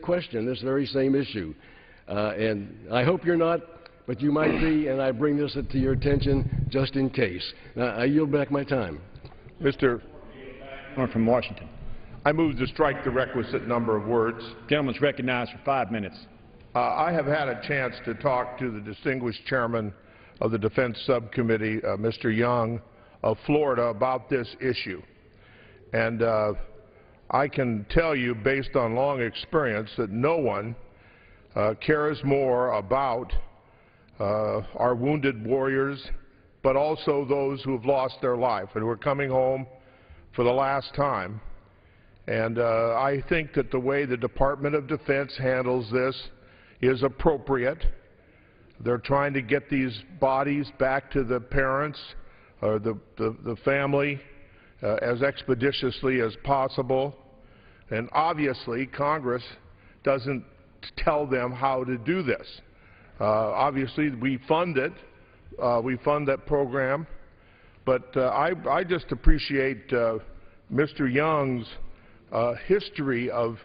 question this very same issue. And I hope you're not, but you might be, and I bring this to your attention just in case. I yield back my time. Mr. From Washington. I move to strike the requisite number of words. Gentleman's recognized for 5 minutes. I have had a chance to talk to the distinguished chairman of the Defense Subcommittee, Mr. Young of Florida, about this issue. And I can tell you, based on long experience, that no one cares more about our wounded warriors, but also those who have lost their life and who are coming home for the last time. And I think that the way the Department of Defense handles this is appropriate. They're trying to get these bodies back to the parents or the family as expeditiously as possible. And obviously, Congress doesn't tell them how to do this. Obviously, we fund it. We fund that program. But I just appreciate Mr. Young's history of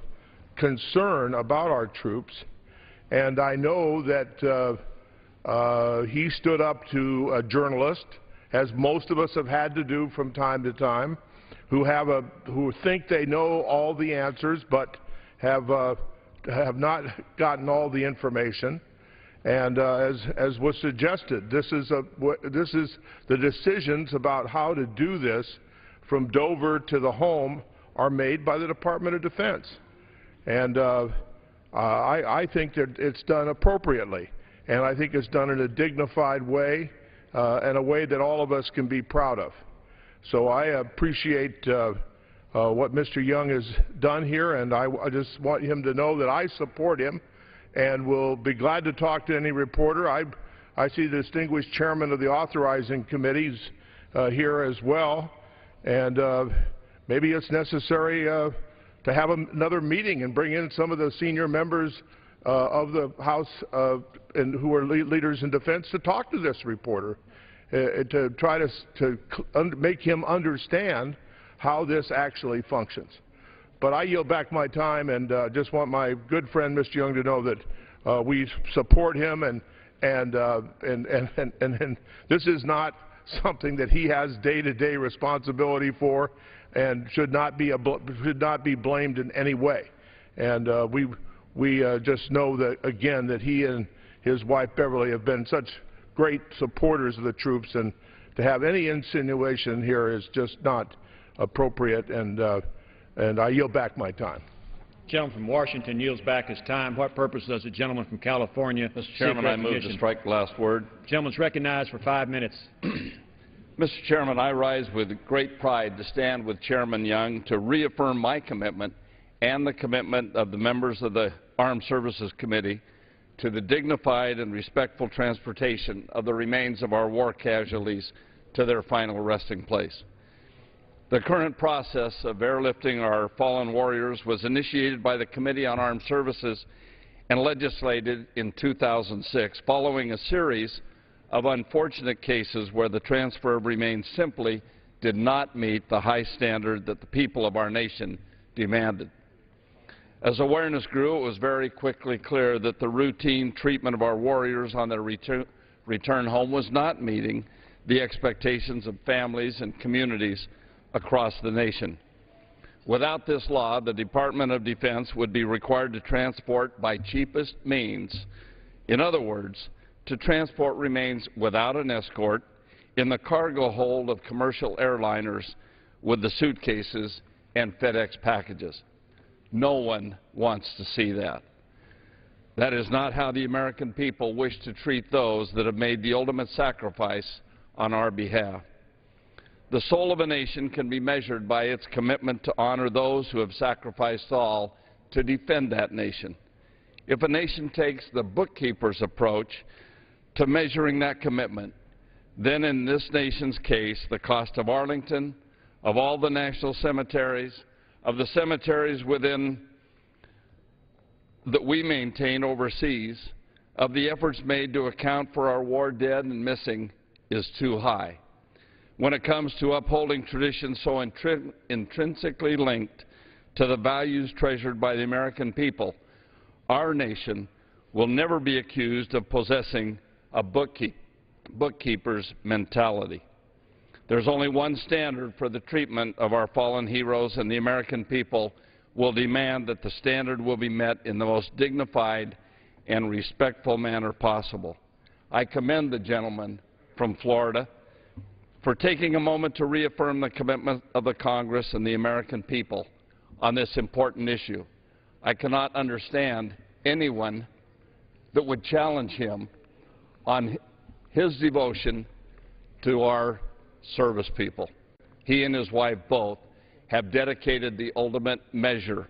concern about our troops. And I know that he stood up to a journalist, as most of us have had to do from time to time, who think they know all the answers but have not gotten all the information. And as was suggested, this is the decisions about how to do this from Dover to the home are made by the Department of Defense. And I think that it's done appropriately, and I think it's done in a dignified way and a way that all of us can be proud of. So I appreciate what Mr. Young has done here, and I just want him to know that I support him and will be glad to talk to any reporter. I see the distinguished chairman of the authorizing committees here as well, and maybe it's necessary to have another meeting and bring in some of the senior members of the House and who are leaders in defense to talk to this reporter, to try to make him understand how this actually functions. But I yield back my time, and just want my good friend Mr. Young to know that we support him, and this is not something that he has day-to-day responsibility for, and should not be blamed in any way. And we just know that, again, that he and his wife Beverly have been such great supporters of the troops, and to have any insinuation here is just not appropriate. And I yield back my time. Gentleman from Washington yields back his time. What purpose does the gentleman from California? Mr. Chairman, I move to strike the last word. Gentleman's recognized for 5 minutes. Mr. Chairman, I rise with great pride to stand with Chairman Young to reaffirm my commitment and the commitment of the members of the Armed Services Committee to the dignified and respectful transportation of the remains of our war casualties to their final resting place. The current process of airlifting our fallen warriors was initiated by the Committee on Armed Services and legislated in 2006, following a series of unfortunate cases where the transfer of remains simply did not meet the high standard that the people of our nation demanded. As awareness grew, it was very quickly clear that the routine treatment of our warriors on their return home was not meeting the expectations of families and communities across the nation. Without this law, the Department of Defense would be required to transport by cheapest means. In other words, to transport remains without an escort in the cargo hold of commercial airliners with the suitcases and FedEx packages. No one wants to see that. That is not how the American people wish to treat those that have made the ultimate sacrifice on our behalf. The soul of a nation can be measured by its commitment to honor those who have sacrificed all to defend that nation. If a nation takes the bookkeeper's approach to measuring that commitment, then in this nation's case, the cost of Arlington, of all the national cemeteries, of the cemeteries within that we maintain overseas, of the efforts made to account for our war dead and missing is too high. When it comes to upholding traditions so intrinsically linked to the values treasured by the American people, our nation will never be accused of possessing a bookkeeper's mentality. There's only one standard for the treatment of our fallen heroes, and the American people will demand that the standard will be met in the most dignified and respectful manner possible. I commend the gentleman from Florida for taking a moment to reaffirm the commitment of the Congress and the American people on this important issue. I cannot understand anyone that would challenge him on his devotion to our service people. He and his wife both have dedicated the ultimate measure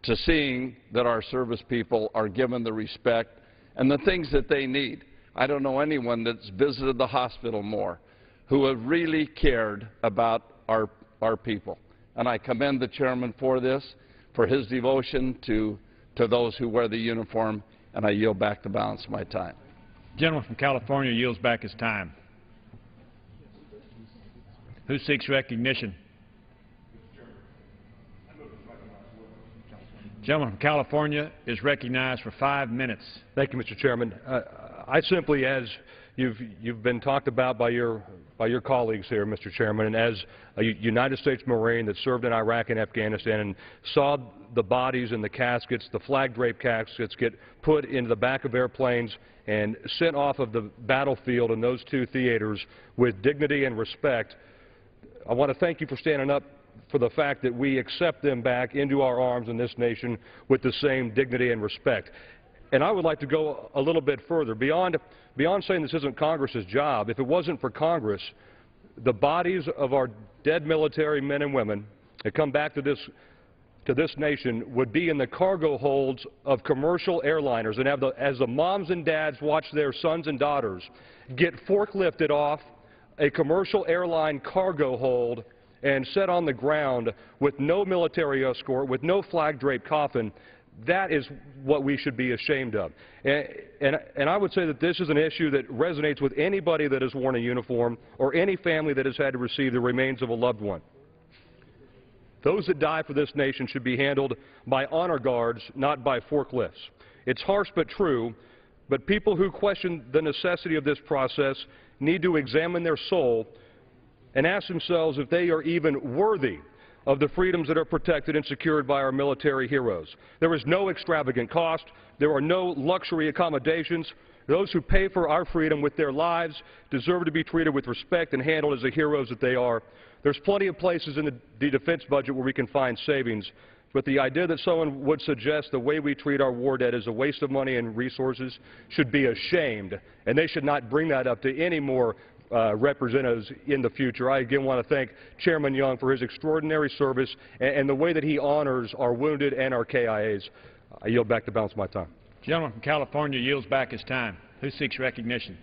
to seeing that our service people are given the respect and the things that they need. I don't know anyone that's visited the hospital more who have really cared about our people. And I commend the chairman for this, for his devotion to those who wear the uniform, and I yield back the balance of my time. The gentleman from California yields back his time. Who seeks recognition? The gentleman from California is recognized for 5 minutes. Thank you, Mr. Chairman. I simply, as you've been talked about by your colleagues here, Mr. Chairman, and as a United States Marine that served in Iraq and Afghanistan and saw the bodies and the caskets, the flag-draped caskets, get put into the back of airplanes and sent off of the battlefield in those two theaters with dignity and respect, I want to thank you for standing up for the fact that we accept them back into our arms in this nation with the same dignity and respect. And I would like to go a little bit further. Beyond saying this isn't Congress's job, if it wasn't for Congress, the bodies of our dead military men and women that come back to this nation would be in the cargo holds of commercial airliners, and as the moms and dads watch their sons and daughters get forklifted off a commercial airline cargo hold and set on the ground with no military escort, with no flag-draped coffin, that is what we should be ashamed of. And I would say that this is an issue that resonates with anybody that has worn a uniform or any family that has had to receive the remains of a loved one. Those that die for this nation should be handled by honor guards, not by forklifts. It's harsh but true, but people who question the necessity of this process need to examine their soul and ask themselves if they are even worthy of the freedoms that are protected and secured by our military heroes. There is no extravagant cost. There are no luxury accommodations. Those who pay for our freedom with their lives deserve to be treated with respect and handled as the heroes that they are. There's plenty of places in the defense budget where we can find savings, but the idea that someone would suggest the way we treat our war dead is a waste of money and resources should be ashamed, and they should not bring that up to any more representatives in the future. I again want to thank Chairman Young for his extraordinary service and the way that he honors our wounded and our KIAs. I yield back the balance of my time. The gentleman from California yields back his time. Who seeks recognition?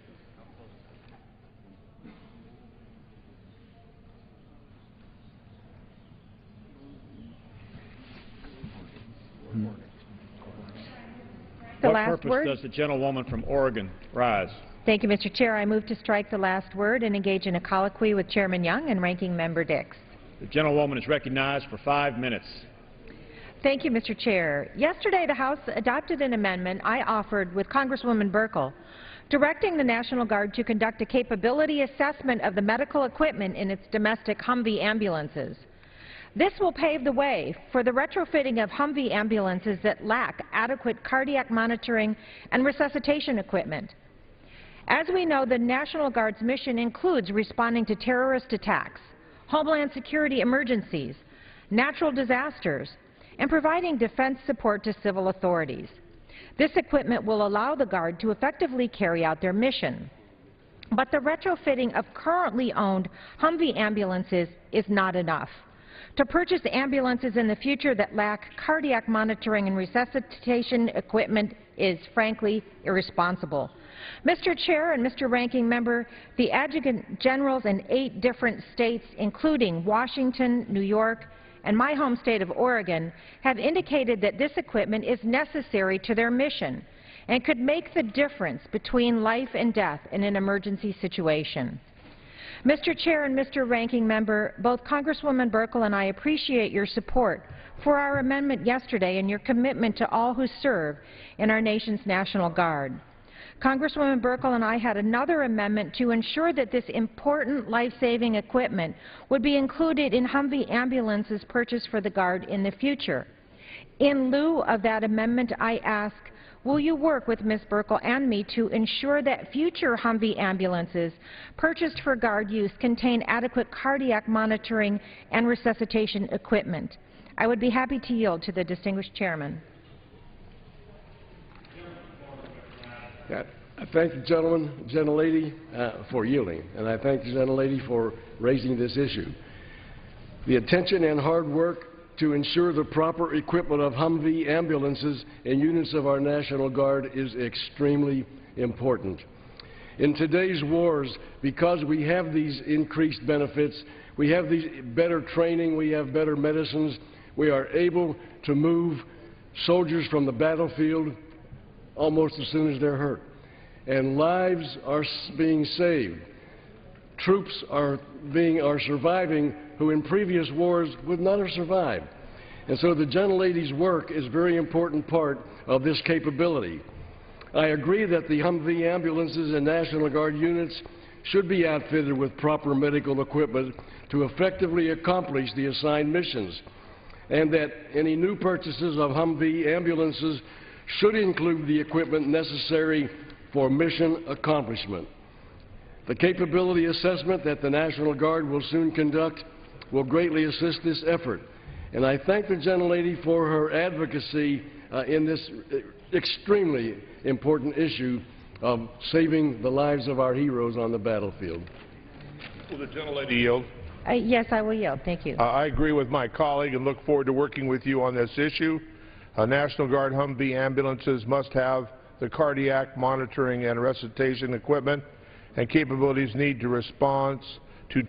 What purpose does the gentlewoman from Oregon rise? Thank you, Mr. Chair. I move to strike the last word and engage in a colloquy with Chairman Young and Ranking Member Dix. The gentlewoman is recognized for 5 minutes. Thank you, Mr. Chair. Yesterday, the House adopted an amendment I offered with Congresswoman Buerkle, directing the National Guard to conduct a capability assessment of the medical equipment in its domestic Humvee ambulances. This will pave the way for the retrofitting of Humvee ambulances that lack adequate cardiac monitoring and resuscitation equipment. As we know, the National Guard's mission includes responding to terrorist attacks, homeland security emergencies, natural disasters, and providing defense support to civil authorities. This equipment will allow the Guard to effectively carry out their mission. But the retrofitting of currently owned Humvee ambulances is not enough. To purchase ambulances in the future that lack cardiac monitoring and resuscitation equipment is, frankly, irresponsible. Mr. Chair and Mr. Ranking Member, the Adjutant Generals in 8 different states, including Washington, New York, and my home state of Oregon, have indicated that this equipment is necessary to their mission and could make the difference between life and death in an emergency situation. Mr. Chair and Mr. Ranking Member, both Congresswoman Buerkle and I appreciate your support for our amendment yesterday and your commitment to all who serve in our nation's National Guard. Congresswoman Buerkle and I had another amendment to ensure that this important life-saving equipment would be included in Humvee ambulances purchased for the Guard in the future. In lieu of that amendment, I ask, will you work with Ms. Buerkle and me to ensure that future Humvee ambulances purchased for Guard use contain adequate cardiac monitoring and resuscitation equipment? I would be happy to yield to the distinguished chairman. I thank the gentlelady for yielding, and I thank the gentlelady for raising this issue. The attention and hard work to ensure the proper equipment of Humvee ambulances and units of our National Guard is extremely important. In today's wars, because we have these increased benefits, we have these better training, we have better medicines, we are able to move soldiers from the battlefield almost as soon as they're hurt. And lives are being saved. Troops are surviving who in previous wars would not have survived. And so the gentlelady's work is a very important part of this capability. I agree that the Humvee ambulances and National Guard units should be outfitted with proper medical equipment to effectively accomplish the assigned missions, and that any new purchases of Humvee ambulances should include the equipment necessary for mission accomplishment. The capability assessment that the National Guard will soon conduct will greatly assist this effort, and I thank the gentlelady for her advocacy in this extremely important issue of saving the lives of our heroes on the battlefield. Will the gentlelady yield? Yes, I will yield. Thank you. I agree with my colleague and look forward to working with you on this issue. National Guard Humvee ambulances must have the cardiac monitoring and resuscitation equipment and capabilities needed to respond to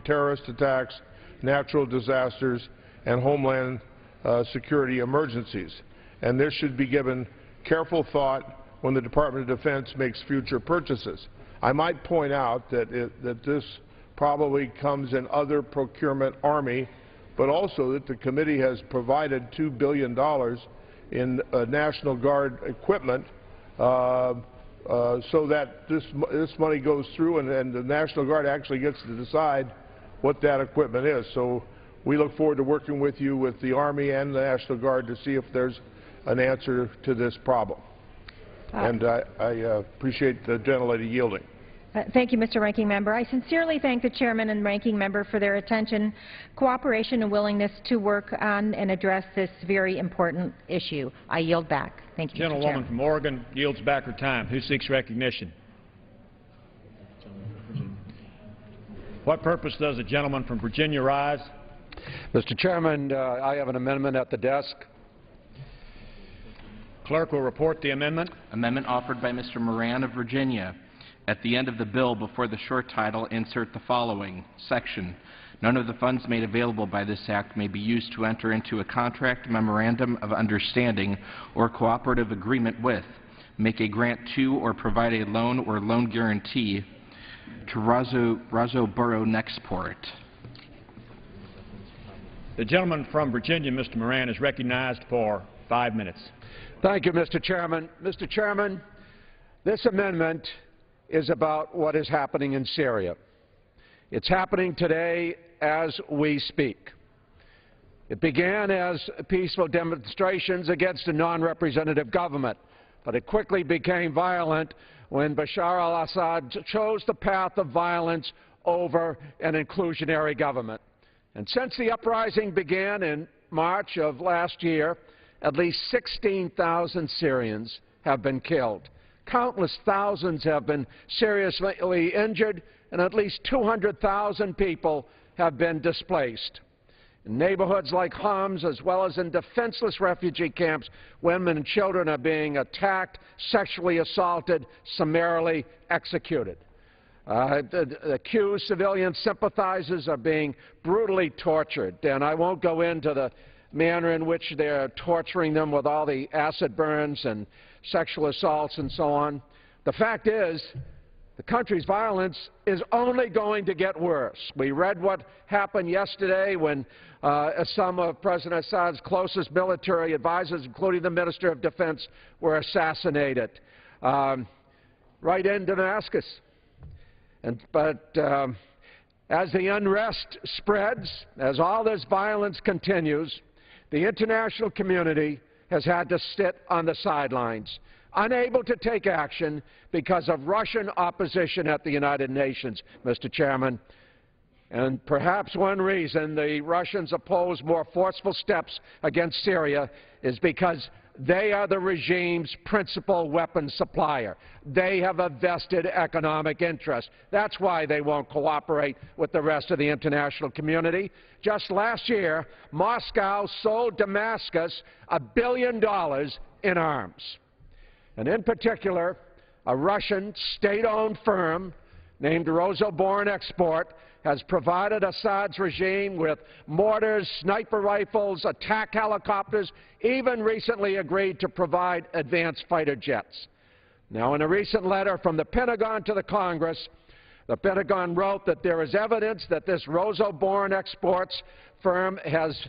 terrorist attacks, natural disasters, and homeland security emergencies. And this should be given careful thought when the Department of Defense makes future purchases. I might point out that this probably comes in other procurement Army, but also that the committee has provided $2 billion in National Guard equipment so that this money goes through and the National Guard actually gets to decide what that equipment is. So we look forward to working with you with the Army and the National Guard to see if there's an answer to this problem. And I appreciate the gentlelady yielding. Thank you, Mr. Ranking Member. I sincerely thank the Chairman and Ranking Member for their attention, cooperation, and willingness to work on and address this very important issue. I yield back. Thank you, Mr. Chairman. Gentlewoman from Oregon yields back her time. Who seeks recognition? What purpose does the gentleman from Virginia rise? Mr. Chairman, I have an amendment at the desk. Clerk will report the amendment. Amendment offered by Mr. Moran of Virginia. At the end of the bill, before the short title, insert the following section. None of the funds made available by this act may be used to enter into a contract, memorandum of understanding, or cooperative agreement with, make a grant to, or provide a loan or loan guarantee to Razo Borough Nexport. The gentleman from Virginia, Mr. Moran, is recognized for 5 minutes. Thank you, Mr. Chairman. Mr. Chairman, this amendment is about what is happening in Syria. It's happening today as we speak. It began as peaceful demonstrations against a non-representative government, but it quickly became violent when Bashar al-Assad chose the path of violence over an inclusionary government. And since the uprising began in March of last year, at least 16,000 Syrians have been killed. Countless thousands have been seriously injured, and at least 200,000 people have been displaced. In neighborhoods like Homs, as well as in defenseless refugee camps, women and children are being attacked, sexually assaulted, summarily executed. Accused civilian sympathizers are being brutally tortured, and I won't go into the manner in which they're torturing them with all the acid burns and sexual assaults and so on. The fact is The country's violence is only going to get worse. We read what happened yesterday when some of President Assad's closest military advisors, including the Minister of Defense, were assassinated right in Damascus. But as the unrest spreads, as all this violence continues, the international community has had to sit on the sidelines, unable to take action because of Russian opposition at the United Nations, Mr. Chairman. And perhaps one reason the Russians oppose more forceful steps against Syria is because they are the regime's principal weapons supplier. They have a vested economic interest. That's why they won't cooperate with the rest of the international community. Just last year, Moscow sold Damascus $1 billion in arms. And in particular, a Russian state-owned firm named Rosoboronexport has provided Assad's regime with mortars, sniper rifles, attack helicopters, even recently agreed to provide advanced fighter jets. Now, in a recent letter from the Pentagon to the Congress, the Pentagon wrote that there is evidence that this Rosoboronexport's firm has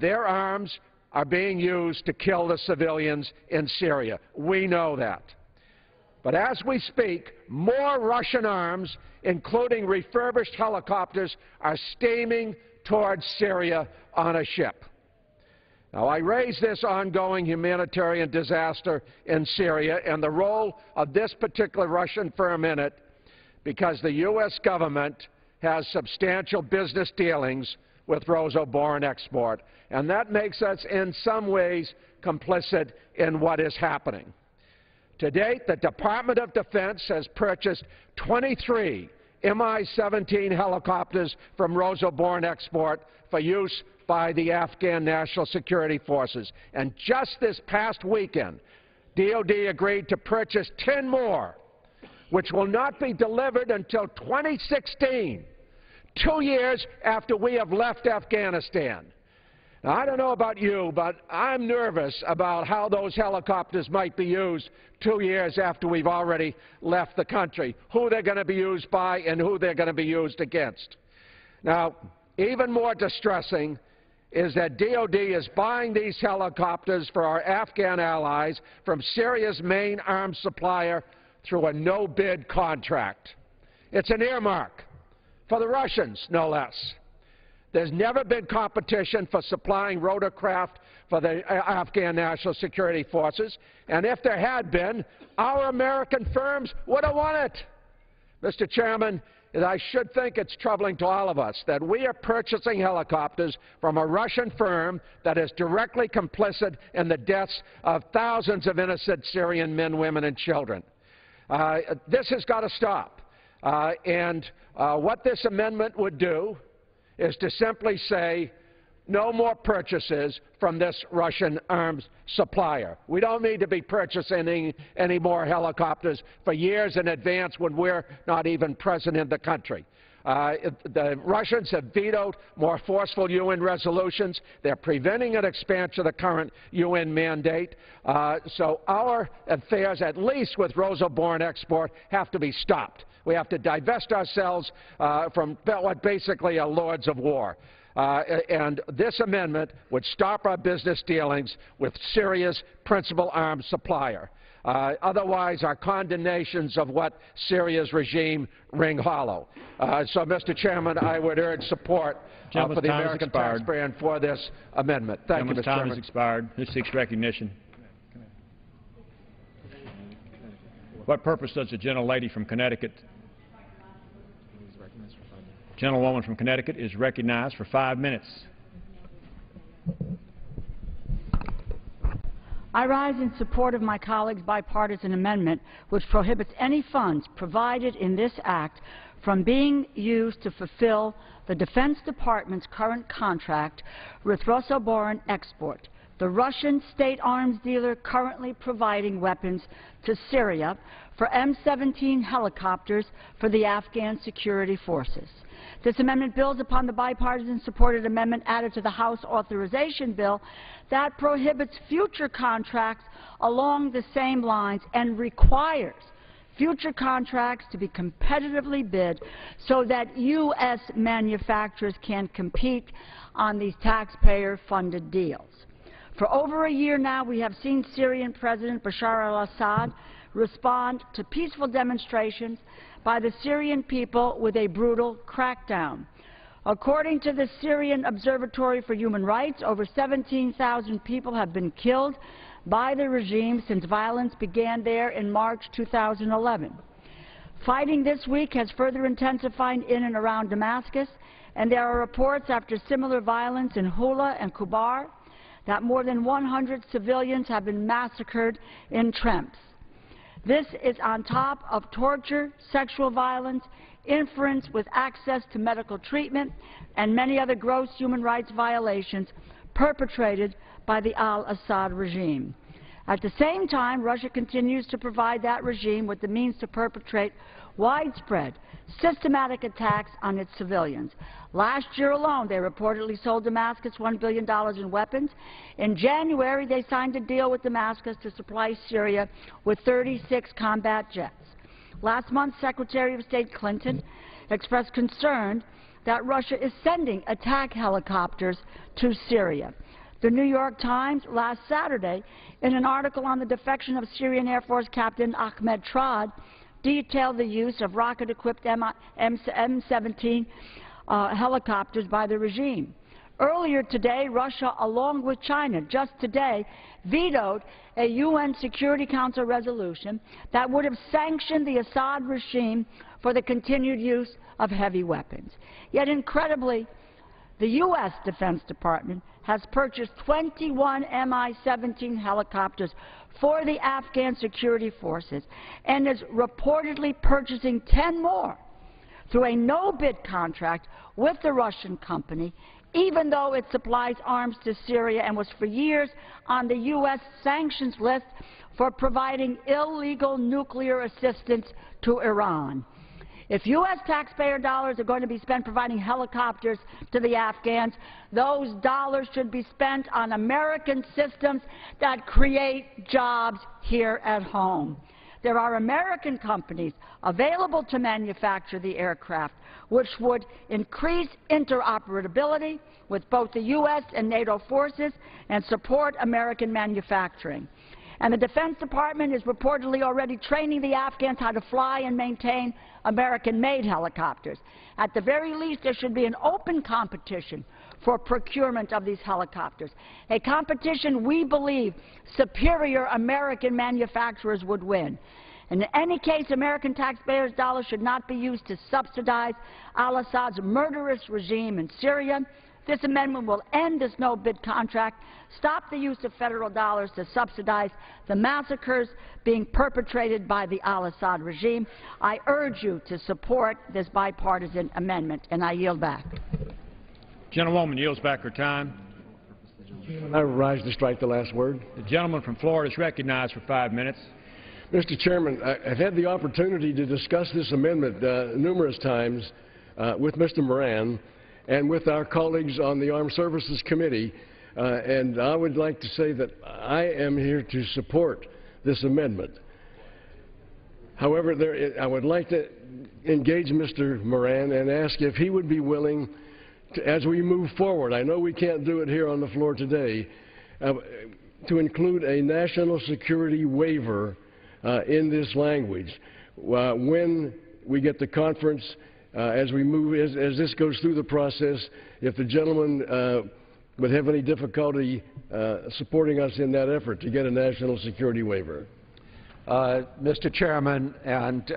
their arms are being used to kill the civilians in Syria. We know that. But as we speak, more Russian arms, including refurbished helicopters, are steaming towards Syria on a ship. Now, I raise this ongoing humanitarian disaster in Syria and the role of this particular Russian firm in it because the U.S. government has substantial business dealings with Rosoboronexport, and that makes us in some ways complicit in what is happening. To date, the Department of Defense has purchased 23 Mi-17 helicopters from Rosoboronexport for use by the Afghan National Security Forces. And just this past weekend, DoD agreed to purchase 10 more, which will not be delivered until 2016, 2 years after we have left Afghanistan. Now, I don't know about you, but I'm nervous about how those helicopters might be used 2 years after we've already left the country, who they're going to be used by and who they're going to be used against. Now, even more distressing is that DoD is buying these helicopters for our Afghan allies from Syria's main arms supplier through a no-bid contract. It's an earmark for the Russians, no less. There's never been competition for supplying rotorcraft for the Afghan National Security Forces, and if there had been, our American firms would have won it. Mr. Chairman, I should think it's troubling to all of us that we are purchasing helicopters from a Russian firm that is directly complicit in the deaths of thousands of innocent Syrian men, women, and children. This has got to stop. What this amendment would do is to simply say no more purchases from this Russian arms supplier. We don't need to be purchasing any more helicopters for years in advance when we're not even present in the country. The Russians have vetoed more forceful UN resolutions. They're preventing an expansion of the current UN mandate. So our affairs, at least with Rosoboronexport, have to be stopped. We have to divest ourselves from what basically are lords of war. And this amendment would stop our business dealings with Syria's principal arms supplier. Otherwise, our condemnations of what Syria's regime ring hollow. So, Mr. Chairman, I would urge support for the American taxpayer and for this amendment. Thank you, Mr. Chairman. Time has expired. This seeks recognition. What purpose does the gentlelady from Connecticut? Gentlewoman from Connecticut is recognized for 5 minutes. I rise in support of my colleague's bipartisan amendment which prohibits any funds provided in this act from being used to fulfill the Defense Department's current contract with Rosoboronexport, the Russian state arms dealer currently providing weapons to Syria for M-17 helicopters for the Afghan security forces. This amendment builds upon the bipartisan-supported amendment added to the House authorization bill that prohibits future contracts along the same lines and requires future contracts to be competitively bid so that U.S. manufacturers can compete on these taxpayer-funded deals. For over a year now, we have seen Syrian President Bashar al-Assad respond to peaceful demonstrations by the Syrian people with a brutal crackdown. According to the Syrian Observatory for Human Rights, over 17,000 people have been killed by the regime since violence began there in March 2011. Fighting this week has further intensified in and around Damascus, and there are reports after similar violence in Hula and Kubar that more than 100 civilians have been massacred in Trems. This is on top of torture, sexual violence, interference with access to medical treatment, and many other gross human rights violations perpetrated by the al-Assad regime. At the same time, Russia continues to provide that regime with the means to perpetrate widespread, systematic attacks on its civilians. Last year alone, they reportedly sold Damascus $1 billion in weapons. In January, they signed a deal with Damascus to supply Syria with 36 combat jets. Last month, Secretary of State Clinton expressed concern that Russia is sending attack helicopters to Syria. The New York Times last Saturday, in an article on the defection of Syrian Air Force Captain Ahmed Trad, detailed the use of rocket-equipped M-17 helicopters by the regime. Earlier today, Russia, along with China, just today, vetoed a UN Security Council resolution that would have sanctioned the Assad regime for the continued use of heavy weapons. Yet, incredibly, the U.S. Defense Department has purchased 21 Mi-17 helicopters for the Afghan security forces and is reportedly purchasing 10 more through a no-bid contract with the Russian company, even though it supplies arms to Syria and was for years on the U.S. sanctions list for providing illegal nuclear assistance to Iran. If U.S. taxpayer dollars are going to be spent providing helicopters to the Afghans, those dollars should be spent on American systems that create jobs here at home. There are American companies available to manufacture the aircraft, which would increase interoperability with both the U.S. and NATO forces and support American manufacturing. And the Defense Department is reportedly already training the Afghans how to fly and maintain American-made helicopters. At the very least, there should be an open competition for procurement of these helicopters, a competition we believe superior American manufacturers would win. In any case, American taxpayers' dollars should not be used to subsidize al-Assad's murderous regime in Syria. This amendment will end this no-bid contract, stop the use of federal dollars to subsidize the massacres being perpetrated by the al-Assad regime. I urge you to support this bipartisan amendment, and I yield back. Gentlewoman yields back her time. I rise to strike the last word. The gentleman from Florida is recognized for 5 minutes. Mr. Chairman, I've had the opportunity to discuss this amendment numerous times with Mr. Moran and with our colleagues on the Armed Services Committee, and I would like to say that I am here to support this amendment. However, I would like to engage Mr. Moran and ask if he would be willing to, as we move forward, I know we can't do it here on the floor today, to include a national security waiver in this language. When we get the conference, as we move, as this goes through the process, if the gentleman would have any difficulty supporting us in that effort to get a national security waiver. Mr. Chairman, and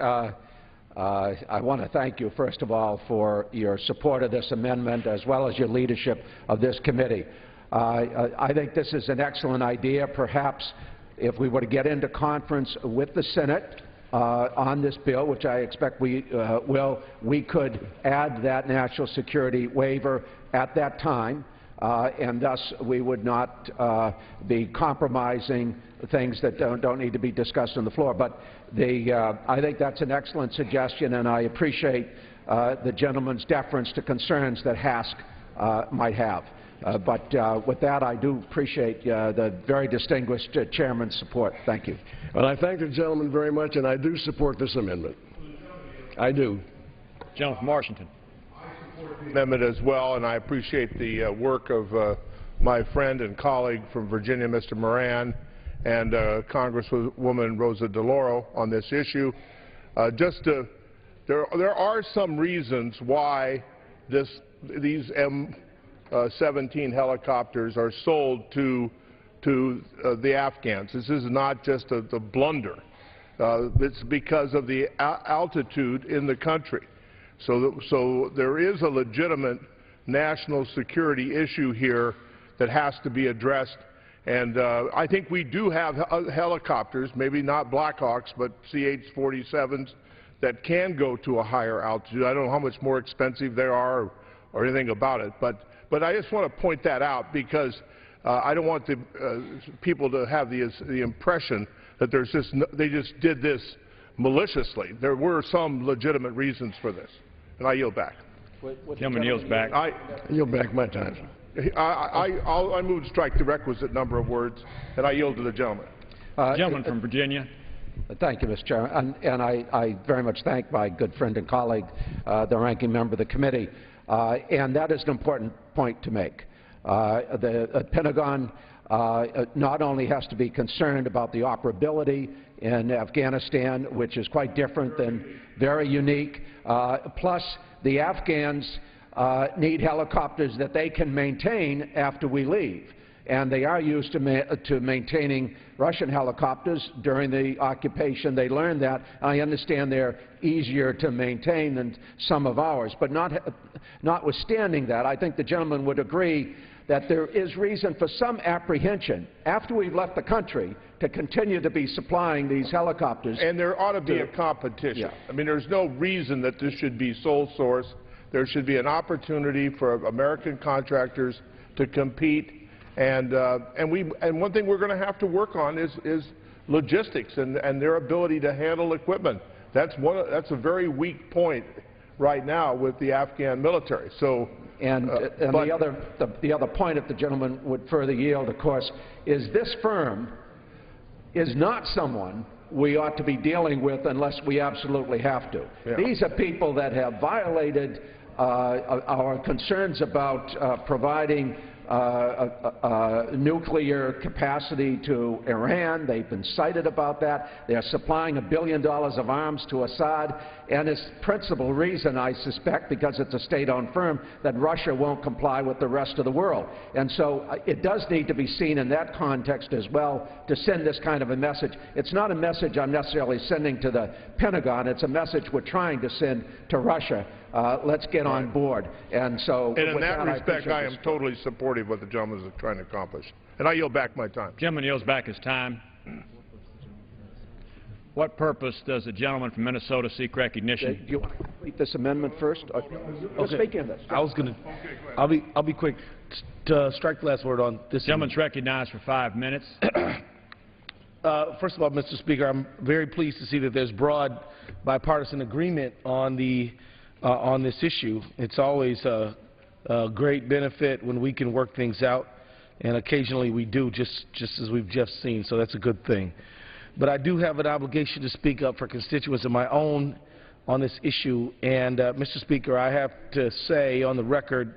I want to thank you, first of all, for your support of this amendment as well as your leadership of this committee. I think this is an excellent idea. Perhaps if we were to get into conference with the Senate on this bill, which I expect we will, we could add that national security waiver at that time, and thus we would not be compromising things that don't need to be discussed on the floor. But I think that's an excellent suggestion, and I appreciate the gentleman's deference to concerns that HASC might have. But with that, I do appreciate the very distinguished chairman's support. Thank you. Well, I thank the gentleman very much, and I do support this amendment. I do. Gentleman from Washington. Amendment as well, and I appreciate the work of my friend and colleague from Virginia, Mr. Moran, and Congresswoman Rosa DeLauro on this issue. There are some reasons why these M-17 helicopters are sold to the Afghans. This is not just a blunder. It's because of the altitude in the country. So there is a legitimate national security issue here that has to be addressed. And I think we do have helicopters, maybe not Blackhawks, but CH-47s that can go to a higher altitude. I don't know how much more expensive they are or anything about it, but I just want to point that out because I don't want people to have the impression that they just did this maliciously. There were some legitimate reasons for this, and I yield back. Gentleman yields back. I yield back my time. I move to strike the requisite number of words, and I yield to the gentleman. Gentleman from Virginia. Thank you, Mr. Chairman. And I very much thank my good friend and colleague, the ranking member of the committee. And that is an important point to make. The Pentagon not only has to be concerned about the operability in Afghanistan, which is quite different than very unique, plus the Afghans need helicopters that they can maintain after we leave. And they are used to maintaining Russian helicopters during the occupation. They learned that. I understand they're easier to maintain than some of ours. But notwithstanding that, I think the gentleman would agree that there is reason for some apprehension after we've left the country to continue to be supplying these helicopters. And there ought to be a competition. Yeah. I mean, there's no reason that this should be sole source. There should be an opportunity for American contractors to compete. And one thing we're going to have to work on is logistics and their ability to handle equipment. That's a very weak point right now with the Afghan military. So, the other point, if the gentleman would further yield, of course, is this firm is not someone we ought to be dealing with unless we absolutely have to. Yeah. These are people that have violated our concerns about providing nuclear capacity to Iran. They've been cited about that. They're supplying $1 billion of arms to Assad, and it's principal reason, I suspect, because it's a state-owned firm, that Russia won't comply with the rest of the world. And so it does need to be seen in that context as well to send this kind of a message. It's not a message I'm necessarily sending to the Pentagon. It's a message we're trying to send to Russia. Let's get on board. And so, and in that respect, I am totally supportive of what the gentleman is trying to accomplish. And I yield back my time. Gentleman yields back his time. What purpose does the gentleman from Minnesota seek recognition? Do you want to complete this amendment first? Okay. Speaking of this. I was going to. I'll be quick. To strike the last word on this. Gentleman's recognized for 5 minutes. First of all, Mr. Speaker, I'm very pleased to see that there's broad bipartisan agreement on this issue. It's always a great benefit when we can work things out, and occasionally we do, just as we've just seen, so that's a good thing. But I do have an obligation to speak up for constituents of my own on this issue, and Mr. Speaker, I have to say on the record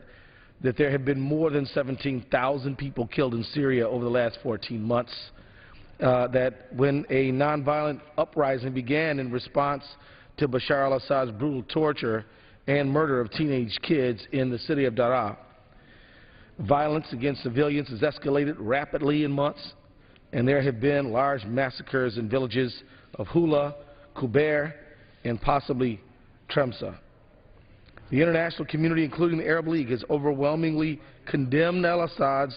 that there have been more than 17,000 people killed in Syria over the last 14 months, that when a nonviolent uprising began in response to Bashar al-Assad's brutal torture and murder of teenage kids in the city of Daraa. Violence against civilians has escalated rapidly in months, and there have been large massacres in villages of Hula, Kuber, and possibly Tremsa. The international community, including the Arab League, has overwhelmingly condemned al-Assad's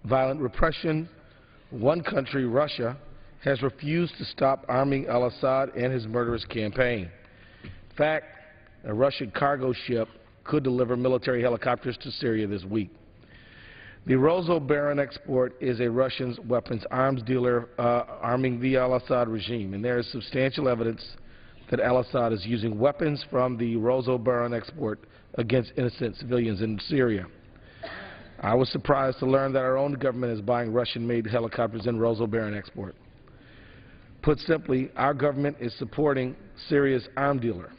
violent repression. One country, Russia, has refused to stop arming al-Assad and his murderous campaign. In fact, a Russian cargo ship could deliver military helicopters to Syria this week. The Rosobaron export is a Russian weapons arms dealer arming the al-Assad regime, and there is substantial evidence that al-Assad is using weapons from the Rosobaron export against innocent civilians in Syria. I was surprised to learn that our own government is buying Russian-made helicopters in Rosobaron export. Put simply, our government is supporting Syria's arm dealer,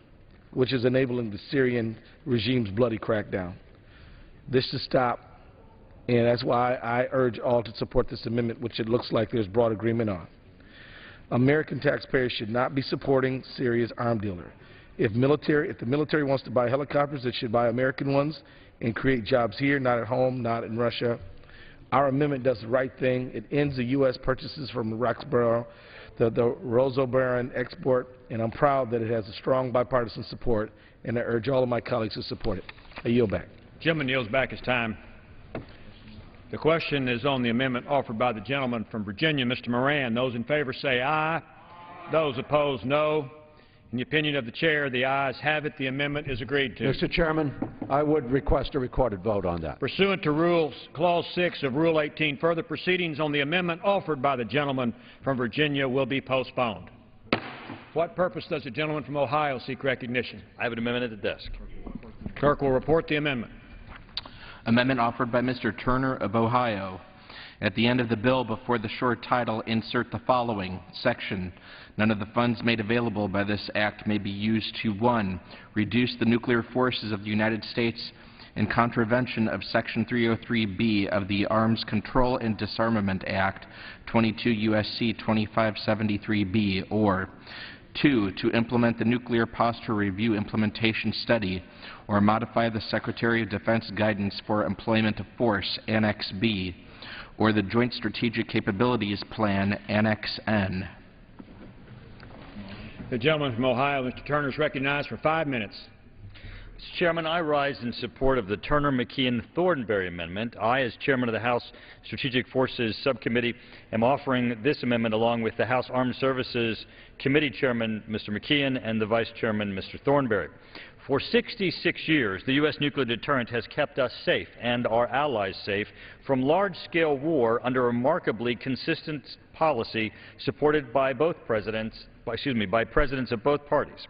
which is enabling the Syrian regime's bloody crackdown. This should stop, and that's why I urge all to support this amendment, which it looks like there's broad agreement on. American taxpayers should not be supporting Syria's arm dealer. If the military wants to buy helicopters, it should buy American ones and create jobs here, not at home, not in Russia. Our amendment does the right thing. It ends the U.S. purchases from Roxborough, the Rosobaron export, and I'm proud that it has a strong bipartisan support, and I urge all of my colleagues to support it. I yield back. Gentleman yields back his time. The question is on the amendment offered by the gentleman from Virginia, Mr. Moran. Those in favor say aye. Those opposed, no. In the opinion of the chair, the ayes have it. The amendment is agreed to. Mr. Chairman, I would request a recorded vote on that. Pursuant to Clause 6 of Rule 18, further proceedings on the amendment offered by the gentleman from Virginia will be postponed. What purpose does the gentleman from Ohio seek recognition? I have an amendment at the desk. Clerk will report the amendment. Amendment offered by Mr. Turner of Ohio. At the end of the bill, before the short title, insert the following section. None of the funds made available by this act may be used to, 1, reduce the nuclear forces of the United States in contravention of Section 303B of the Arms Control and Disarmament Act, 22 U.S.C. 2573B, or 2, to implement the Nuclear Posture Review Implementation Study or modify the Secretary of Defense Guidance for Employment of Force, Annex B, or the Joint Strategic Capabilities Plan, Annex N. The gentleman from Ohio, Mr. Turner, is recognized for 5 minutes. Mr. Chairman, I rise in support of the Turner-McKeon-Thornberry amendment. I, as chairman of the House Strategic Forces Subcommittee, am offering this amendment along with the House Armed Services Committee Chairman, Mr. McKeon, and the Vice Chairman, Mr. Thornberry. For 66 years, the U.S. nuclear deterrent has kept us safe and our allies safe from large-scale war under a remarkably consistent policy supported by presidents of both parties.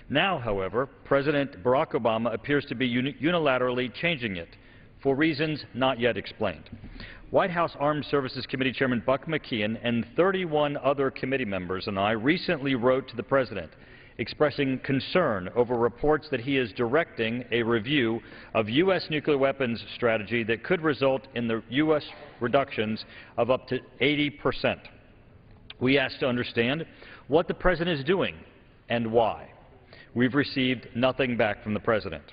Now, however, President Barack Obama appears to be unilaterally changing it for reasons not yet explained. White House Armed Services Committee Chairman Buck McKeon and 31 other committee members and I recently wrote to the President expressing concern over reports that he is directing a review of U.S. nuclear weapons strategy that could result in the U.S. reductions of up to 80%. We asked to understand what the President is doing and why. We've received nothing back from the President.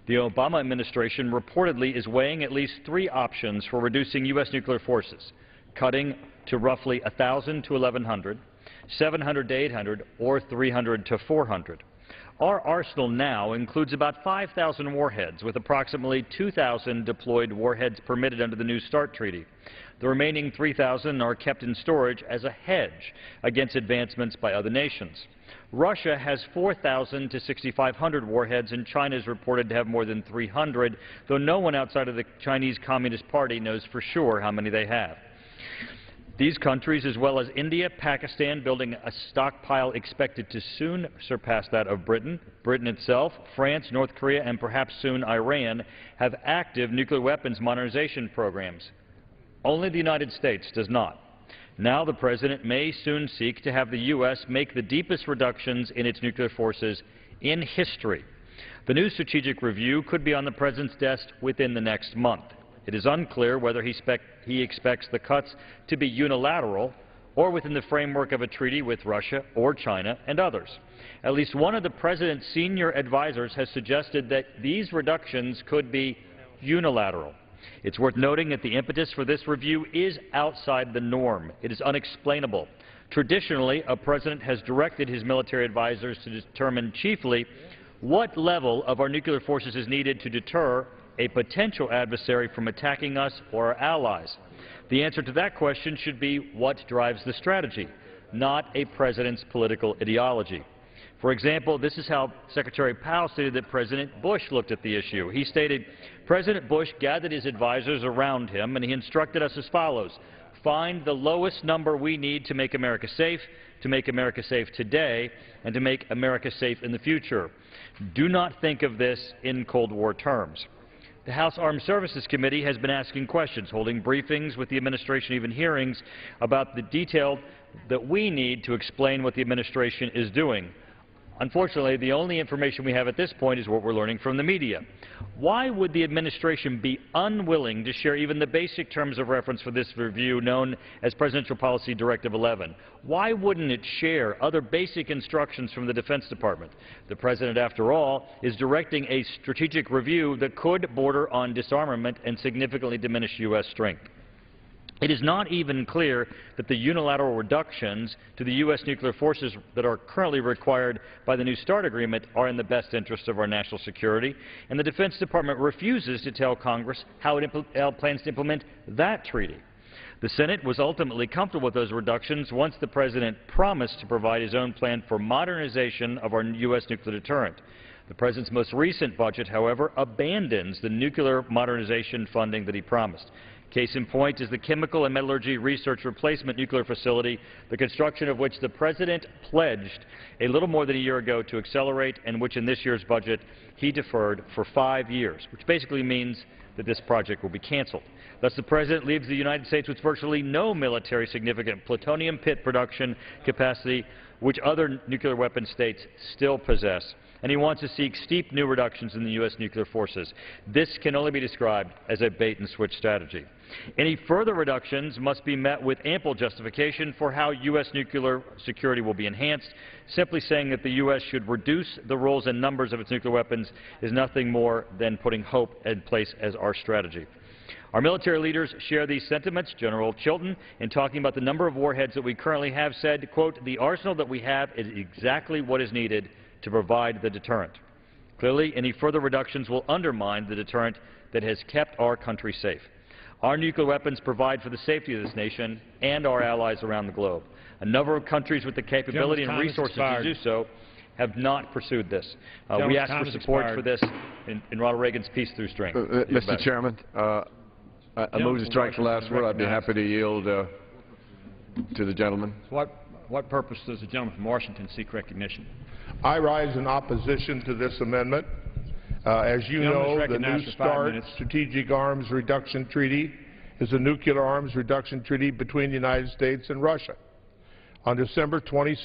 The Obama administration reportedly is weighing at least 3 options for reducing U.S. nuclear forces, cutting to roughly 1,000 to 1,100, 700 to 800, or 300 to 400. Our arsenal now includes about 5,000 warheads, with approximately 2,000 deployed warheads permitted under the New START Treaty. The remaining 3,000 are kept in storage as a hedge against advancements by other nations. Russia has 4,000 to 6,500 warheads, and China is reported to have more than 300, though no one outside of the Chinese Communist Party knows for sure how many they have. These countries, as well as India, Pakistan, building a stockpile expected to soon surpass that of Britain itself, France, North Korea, and perhaps soon Iran, have active nuclear weapons modernization programs. Only the United States does not. Now the President may soon seek to have the U.S. make the deepest reductions in its nuclear forces in history. The new strategic review could be on the President's desk within the next month. It is unclear whether he expects the cuts to be unilateral or within the framework of a treaty with Russia or China and others. At least one of the President's senior advisors has suggested that these reductions could be unilateral. It's worth noting that the impetus for this review is outside the norm. It is unexplainable. Traditionally, a President has directed his military advisors to determine chiefly what level of our nuclear forces is needed to deter a potential adversary from attacking us or our allies. The answer to that question should be what drives the strategy, not a President's political ideology. For example, this is how Secretary Powell stated that President Bush looked at the issue. He stated, President Bush gathered his advisors around him and he instructed us as follows: find the lowest number we need to make America safe today, and to make America safe in the future. Do not think of this in Cold War terms. The House Armed Services Committee has been asking questions, holding briefings with the administration, even hearings about the detail that we need to explain what the administration is doing. Unfortunately, the only information we have at this point is what we're learning from the media. Why would the administration be unwilling to share even the basic terms of reference for this review known as Presidential Policy Directive 11? Why wouldn't it share other basic instructions from the Defense Department? The President, after all, is directing a strategic review that could border on disarmament and significantly diminish U.S. strength. It is not even clear that the unilateral reductions to the U.S. nuclear forces that are currently required by the New START agreement are in the best interest of our national security, and the Defense Department refuses to tell Congress how it plans to implement that treaty. The Senate was ultimately comfortable with those reductions once the President promised to provide his own plan for modernization of our U.S. nuclear deterrent. The President's most recent budget, however, abandons the nuclear modernization funding that he promised. Case in point is the Chemical and Metallurgy Research Replacement Nuclear Facility, the construction of which the President pledged a little more than a year ago to accelerate, and which in this year's budget he deferred for 5 years, which basically means that this project will be canceled. Thus, the President leaves the United States with virtually no military significant plutonium pit production capacity, which other nuclear weapon states still possess, and he wants to seek steep new reductions in the U.S. nuclear forces. This can only be described as a bait-and-switch strategy. Any further reductions must be met with ample justification for how U.S. nuclear security will be enhanced. Simply saying that the U.S. should reduce the roles and numbers of its nuclear weapons is nothing more than putting hope in place as our strategy. Our military leaders share these sentiments. General Chilton, in talking about the number of warheads that we currently have, said, quote, "The arsenal that we have is exactly what is needed to provide the deterrent." Clearly, any further reductions will undermine the deterrent that has kept our country safe. Our nuclear weapons provide for the safety of this nation and our allies around the globe. A number of countries with the capability and resources to do so have not pursued this. We ask for support for this in Ronald Reagan's Peace Through Strength. Mr. Chairman, I move to strike the last word. I'd be happy to yield to the gentleman. What purpose does the gentleman from Washington seek recognition? I rise in opposition to this amendment. As you know, the New START Strategic Arms Reduction Treaty is a nuclear arms reduction treaty between the United States and Russia. On December 22,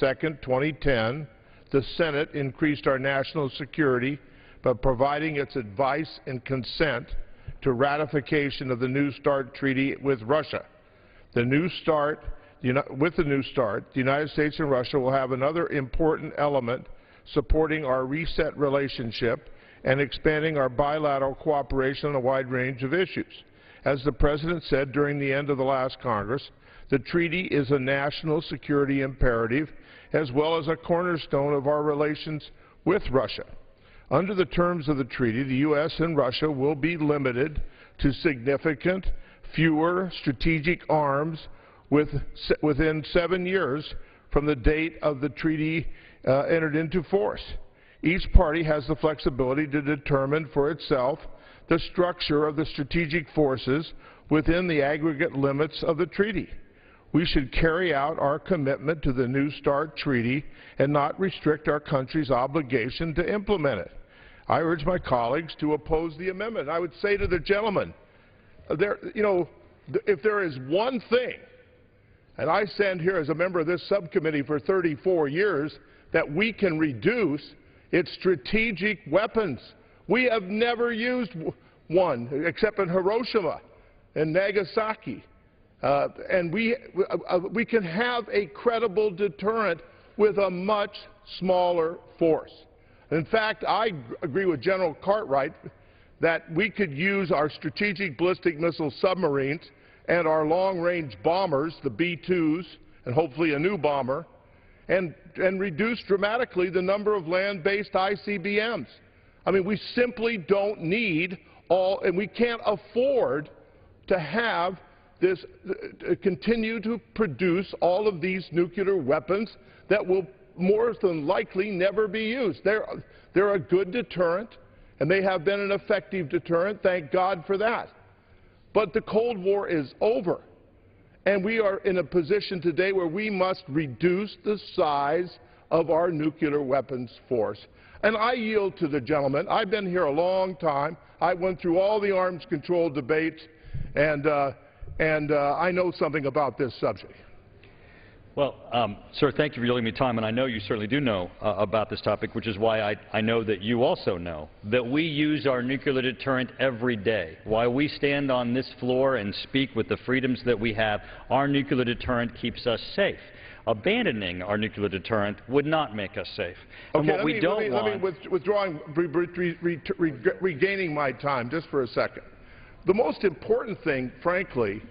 2010, the Senate increased our national security by providing its advice and consent to ratification of the New START treaty with Russia. With the New START, the United States and Russia will have another important element supporting our reset relationship and expanding our bilateral cooperation on a wide range of issues. As the President said during the end of the last Congress, the treaty is a national security imperative as well as a cornerstone of our relations with Russia. Under the terms of the treaty, the U.S. and Russia will be limited to significant, fewer strategic arms within 7 years from the date of the treaty entered into force. Each party has the flexibility to determine for itself the structure of the strategic forces within the aggregate limits of the treaty. We should carry out our commitment to the New START treaty and not restrict our country's obligation to implement it. I urge my colleagues to oppose the amendment. I would say to the gentleman, if there is one thing, and I stand here as a member of this subcommittee for 34 years, that we can reduce, it's strategic weapons. We have never used one except in Hiroshima and Nagasaki. And we can have a credible deterrent with a much smaller force. In fact, I agree with General Cartwright that we could use our strategic ballistic missile submarines and our long-range bombers, the B-2s, and hopefully a new bomber, and reduce dramatically the number of land-based ICBMs. I mean, we simply don't need all, and we can't afford to have this, continue to produce all of these nuclear weapons that will more than likely never be used. They're a good deterrent, and they have been an effective deterrent. Thank God for that. But the Cold War is over, and we are in a position today where we must reduce the size of our nuclear weapons force. And I yield to the gentleman. I've been here a long time. I went through all the arms control debates, and I know something about this subject. Well, sir, thank you for yielding me time, and I know you certainly do know about this topic, which is why I know that you also know that we use our nuclear deterrent every day. While we stand on this floor and speak with the freedoms that we have, our nuclear deterrent keeps us safe. Abandoning our nuclear deterrent would not make us safe. And Okay, what we don't want... regaining my time just for a second. The most important thing, frankly,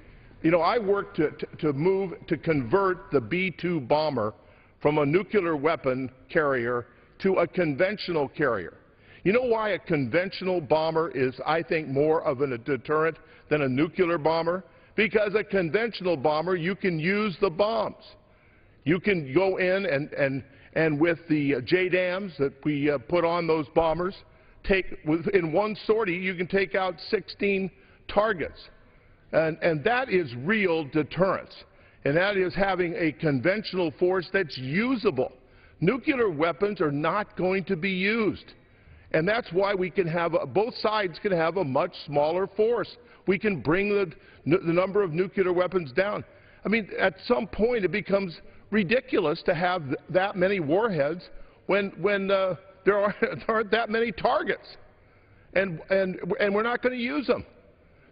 you know, I worked to convert the B-2 bomber from a nuclear weapon carrier to a conventional carrier. You know why a conventional bomber is, I think, more of a deterrent than a nuclear bomber? Because a conventional bomber, you can use the bombs. You can go in and with the JDAMs that we put on those bombers, in one sortie, you can take out 16 targets. And that is real deterrence. And that is having a conventional force that's usable. Nuclear weapons are not going to be used. And that's why we can have, both sides can have a much smaller force. We can bring the number of nuclear weapons down. I mean, at some point it becomes ridiculous to have that many warheads when there aren't that many targets. And we're not going to use them.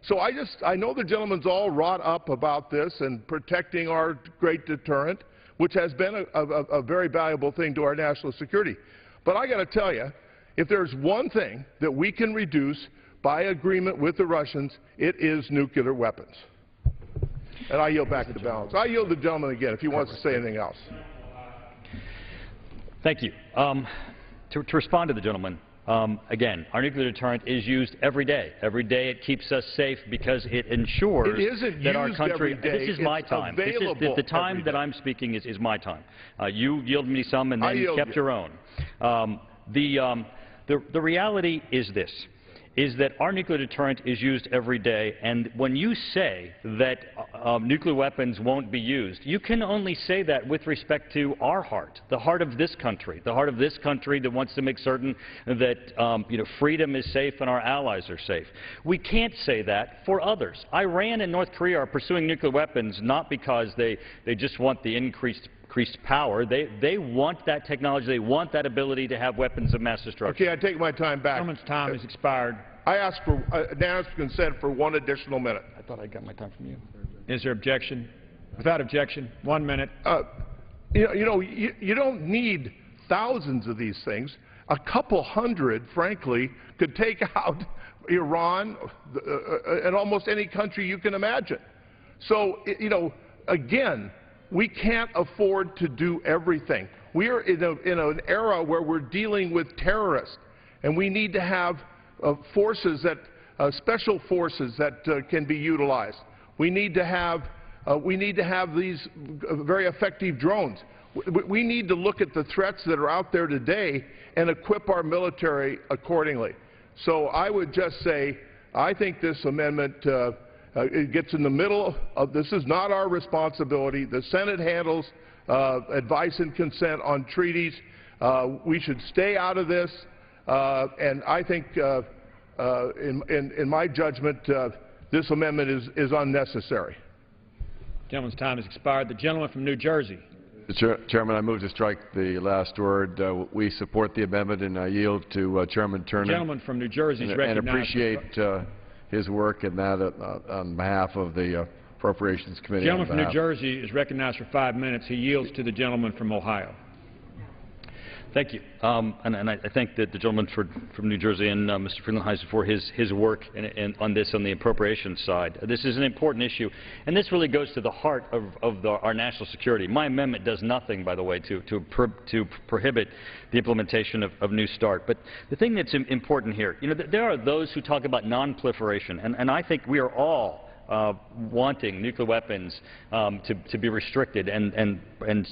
So I know the gentleman's all wrought up about this and protecting our great deterrent, which has been a very valuable thing to our national security. But I got to tell you, if there's one thing that we can reduce by agreement with the Russians, it is nuclear weapons. And I yield back the balance. I yield to the gentleman again if he wants to say anything else. Thank you. To respond to the gentleman, again, our nuclear deterrent is used every day. Every day it keeps us safe because it ensures that our country... This is my time. The time that I'm speaking is my time. You yielded me some and then kept your own. The reality is this, is that our nuclear deterrent is used every day, and when you say that nuclear weapons won't be used, you can only say that with respect to our heart, the heart of this country that wants to make certain that freedom is safe and our allies are safe. We can't say that for others. Iran and North Korea are pursuing nuclear weapons not because they just want the increased power. They want that technology. They want that ability to have weapons of mass destruction. Okay, I take my time back. The gentleman's time has expired. I ask for unanimous consent for 1 additional minute. I thought I got my time from you. Is there objection? Without objection, 1 minute. You don't need thousands of these things. A couple hundred, frankly, could take out Iran and almost any country you can imagine. So, again, we can't afford to do everything. We are in an era where we're dealing with terrorists, and we need to have forces special forces that can be utilized. We need to have these very effective drones. We need to look at the threats that are out there today and equip our military accordingly. So I would just say, I think this amendment it gets in the middle of this is not our responsibility. The Senate handles advice and consent on treaties. We should stay out of this. And I think, in my judgment, this amendment is unnecessary. The gentleman's time has expired. The gentleman from New Jersey. Mr. Chairman, I move to strike the last word. We support the amendment, and I yield to Chairman Turner. The gentleman from New Jersey is recognized. And appreciate his work in that on behalf of the Appropriations Committee. The gentleman from New Jersey is recognized for 5 minutes. He yields to the gentleman from Ohio. Thank you. And I thank the gentleman from New Jersey and Mr. Frelinghuysen for his work on this on the appropriations side. This is an important issue, and this really goes to the heart of our national security. My amendment does nothing, by the way, to prohibit the implementation of New START. But the thing that's important here, there are those who talk about non-proliferation, and I think we are all wanting nuclear weapons to be restricted and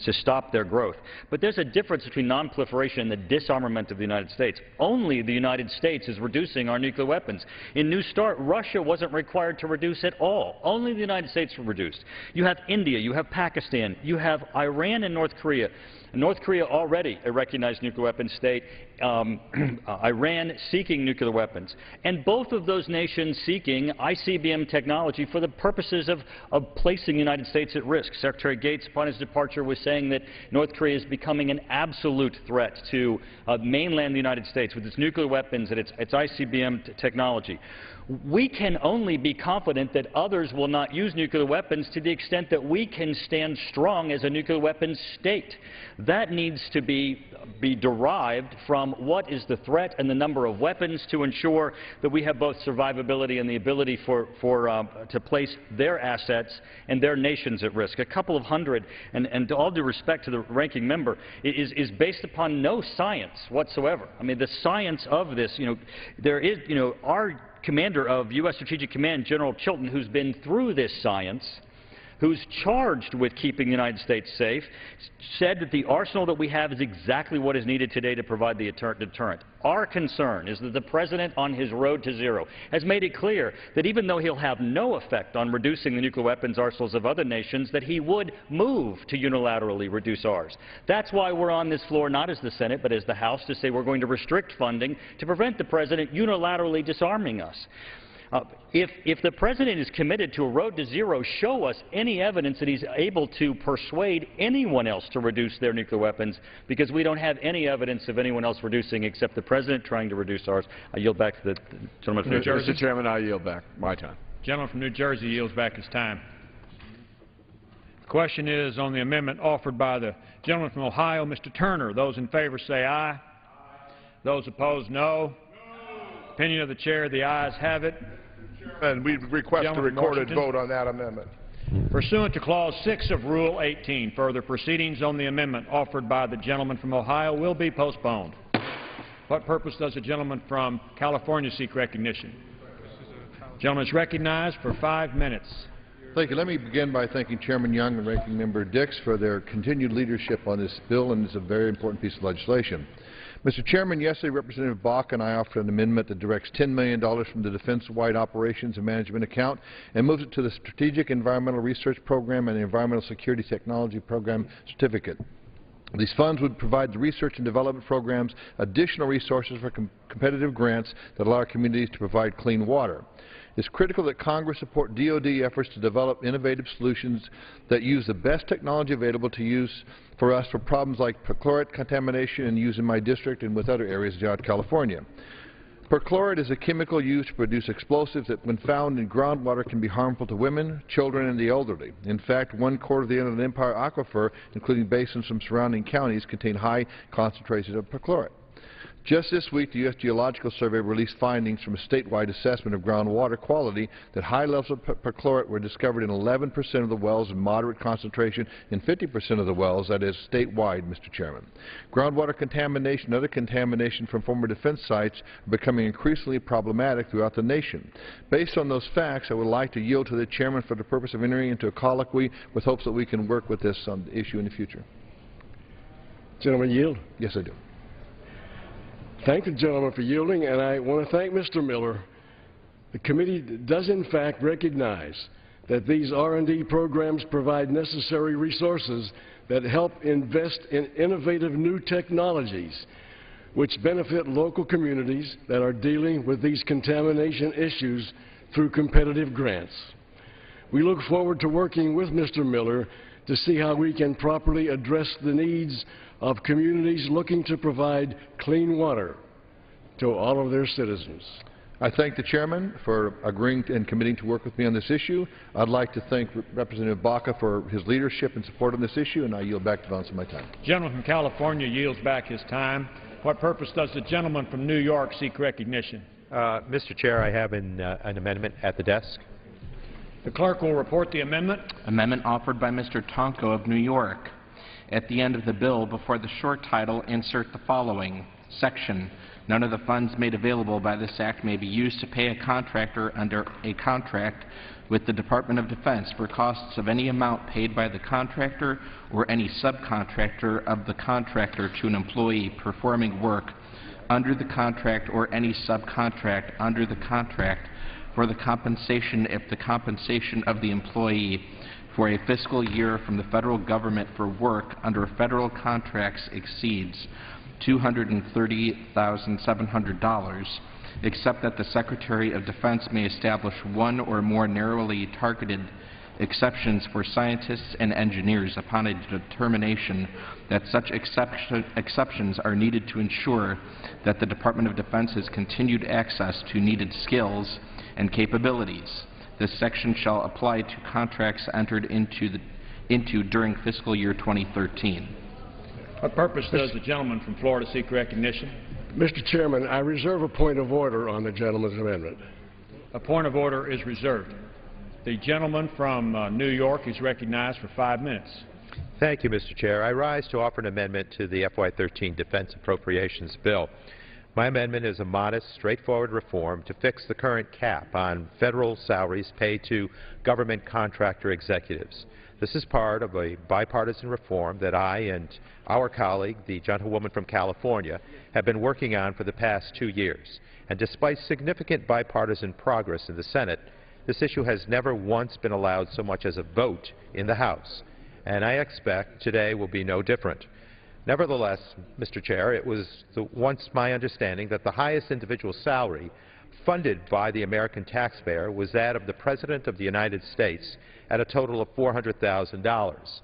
to stop their growth. But there's a difference between nonproliferation and the disarmament of the United States. Only the United States is reducing our nuclear weapons. In New START, Russia wasn't required to reduce at all. Only the United States reduced. You have India, you have Pakistan, you have Iran and North Korea. North Korea already a recognized nuclear weapons state, Iran seeking nuclear weapons, and both of those nations seeking ICBM technology for the purposes of placing the United States at risk. Secretary Gates, upon his departure, was saying that North Korea is becoming an absolute threat to mainland the United States with its nuclear weapons and its ICBM technology. We can only be confident that others will not use nuclear weapons to the extent that we can stand strong as a nuclear weapons state. That needs to be derived from what is the threat and the number of weapons to ensure that we have both survivability and the ability to place their assets and their nations at risk. A couple of hundred, and to all due respect to the ranking member, is based upon no science whatsoever. I mean, the science of this, there is, our commander of U.S. Strategic Command, General Chilton, who's been through this science, who's charged with keeping the United States safe, said that the arsenal that we have is exactly what is needed today to provide the deterrent. Our concern is that the President, on his road to zero, has made it clear that even though he'll have no effect on reducing the nuclear weapons arsenals of other nations, that he would move to unilaterally reduce ours. That's why we're on this floor, not as the Senate, but as the House, to say we're going to restrict funding to prevent the President unilaterally disarming us. If the President is committed to a road to zero, show us any evidence that he's able to persuade anyone else to reduce their nuclear weapons, because we don't have any evidence of anyone else reducing except the President trying to reduce ours. I yield back to the gentleman from New Jersey. Mr. Chairman, I yield back my time. Gentleman from New Jersey yields back his time. The question is on the amendment offered by the gentleman from Ohio, Mr. Turner. Those in favor say aye. Those opposed, no. Opinion of the Chair, the ayes have it. And we request a recorded vote on that amendment. Pursuant to Clause 6 of Rule 18, further proceedings on the amendment offered by the gentleman from Ohio will be postponed. What purpose does the gentleman from California seek recognition? The gentleman is recognized for 5 minutes. Thank you. Let me begin by thanking Chairman Young and Ranking Member Dix for their continued leadership on this bill, and it's a very important piece of legislation. Mr. Chairman, yesterday Representative Bach and I offered an amendment that directs $10 million from the Defense-wide Operations and Management account and moves it to the Strategic Environmental Research Program and the Environmental Security Technology Program certificate. These funds would provide the research and development programs additional resources for competitive grants that allow our communities to provide clean water. It's critical that Congress support DoD efforts to develop innovative solutions that use the best technology available to use for us for problems like perchlorate contamination and use in my district and with other areas throughout California. Perchlorate is a chemical used to produce explosives that, when found in groundwater, can be harmful to women, children, and the elderly. In fact, 1/4 of the Inland Empire aquifer, including basins from surrounding counties, contain high concentrations of perchlorate. Just this week, the U.S. Geological Survey released findings from a statewide assessment of groundwater quality that high levels of perchlorate were discovered in 11% of the wells and moderate concentration in 50% of the wells, that is, statewide, Mr. Chairman. Groundwater contamination and other contamination from former defense sites are becoming increasingly problematic throughout the nation. Based on those facts, I would like to yield to the Chairman for the purpose of entering into a colloquy with hopes that we can work with this issue in the future. Gentleman yield? Yes, I do. Thank the gentleman for yielding, and I want to thank Mr. Miller. The committee does in fact recognize that these R&D programs provide necessary resources that help invest in innovative new technologies which benefit local communities that are dealing with these contamination issues through competitive grants. We look forward to working with Mr. Miller to see how we can properly address the needs of communities looking to provide clean water to all of their citizens. I thank the Chairman for agreeing and committing to work with me on this issue. I'd like to thank Representative Baca for his leadership and support on this issue, and I yield back the balance of my time. The gentleman from California yields back his time. What purpose does the gentleman from New York seek recognition? Mr. Chair, I have an amendment at the desk. The clerk will report the amendment. Amendment offered by Mr. Tonko of New York. At the end of the bill, before the short title, insert the following, Section, none of the funds made available by this Act may be used to pay a contractor under a contract with the Department of Defense for costs of any amount paid by the contractor or any subcontractor of the contractor to an employee performing work under the contract or any subcontract under the contract for the compensation if the compensation of the employee for a fiscal year from the federal government for work under federal contracts exceeds $230,700, except that the Secretary of Defense may establish one or more narrowly targeted exceptions for scientists and engineers upon a determination that such exceptions are needed to ensure that the Department of Defense has continued access to needed skills and capabilities. This section shall apply to contracts entered into during fiscal year 2013. What purpose does the gentleman from Florida seek recognition? Mr. Chairman, I reserve a point of order on the gentleman's amendment. A point of order is reserved. The gentleman from New York is recognized for 5 minutes. Thank you, Mr. Chair. I rise to offer an amendment to the FY13 Defense Appropriations Bill. My amendment is a modest, straightforward reform to fix the current cap on federal salaries paid to government contractor executives. This is part of a bipartisan reform that I and our colleague, the gentlewoman from California, have been working on for the past 2 years. And despite significant bipartisan progress in the Senate, this issue has never once been allowed so much as a vote in the House. And I expect today will be no different. Nevertheless, Mr. Chair, it was once my understanding that the highest individual salary funded by the American taxpayer was that of the President of the United States at a total of $400,000.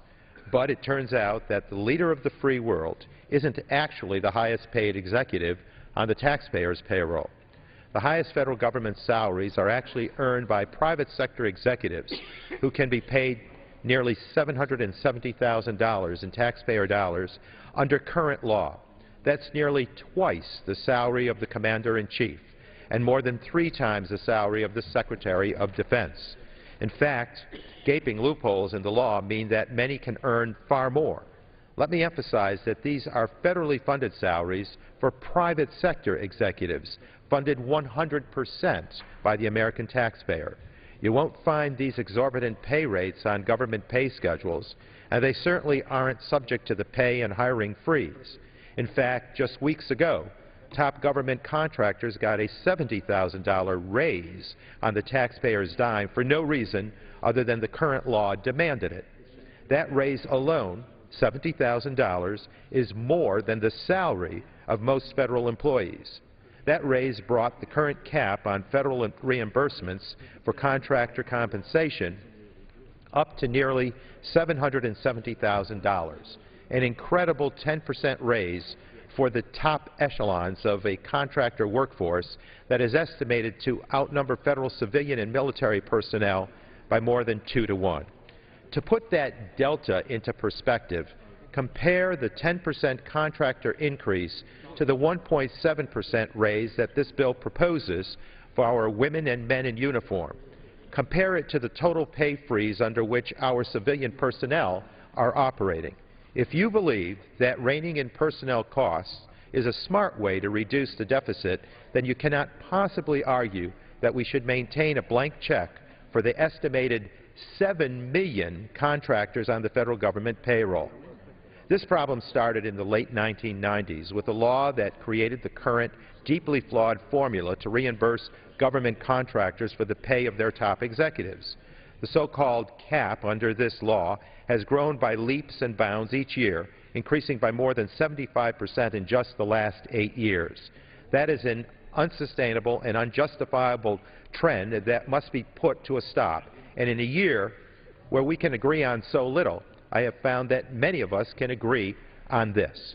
But it turns out that the leader of the free world isn't actually the highest paid executive on the taxpayer's payroll. The highest federal government salaries are actually earned by private sector executives who can be paid nearly $770,000 in taxpayer dollars under current law. That's nearly twice the salary of the Commander-in-Chief and more than 3 times the salary of the Secretary of Defense. In fact, gaping loopholes in the law mean that many can earn far more. Let me emphasize that these are federally funded salaries for private sector executives, funded 100% by the American taxpayer. You won't find these exorbitant pay rates on government pay schedules, and they certainly aren't subject to the pay and hiring freeze. In fact, just weeks ago, top government contractors got a $70,000 raise on the taxpayer's dime for no reason other than the current law demanded it. That raise alone, $70,000, is more than the salary of most federal employees. That raise brought the current cap on federal reimbursements for contractor compensation up to nearly $770,000, an incredible 10% raise for the top echelons of a contractor workforce that is estimated to outnumber federal civilian and military personnel by more than 2 to 1. To put that delta into perspective, compare the 10% contractor increase to the 1.7% raise that this bill proposes for our women and men in uniform. Compare it to the total pay freeze under which our civilian personnel are operating. If you believe that reining in personnel costs is a smart way to reduce the deficit, then you cannot possibly argue that we should maintain a blank check for the estimated 7 million contractors on the federal government payroll. This problem started in the late 1990s with a law that created the current deeply flawed formula to reimburse government contractors for the pay of their top executives. The so-called cap under this law has grown by leaps and bounds each year, increasing by more than 75% in just the last 8 years. That is an unsustainable and unjustifiable trend that must be put to a stop. And in a year where we can agree on so little, I have found that many of us can agree on this.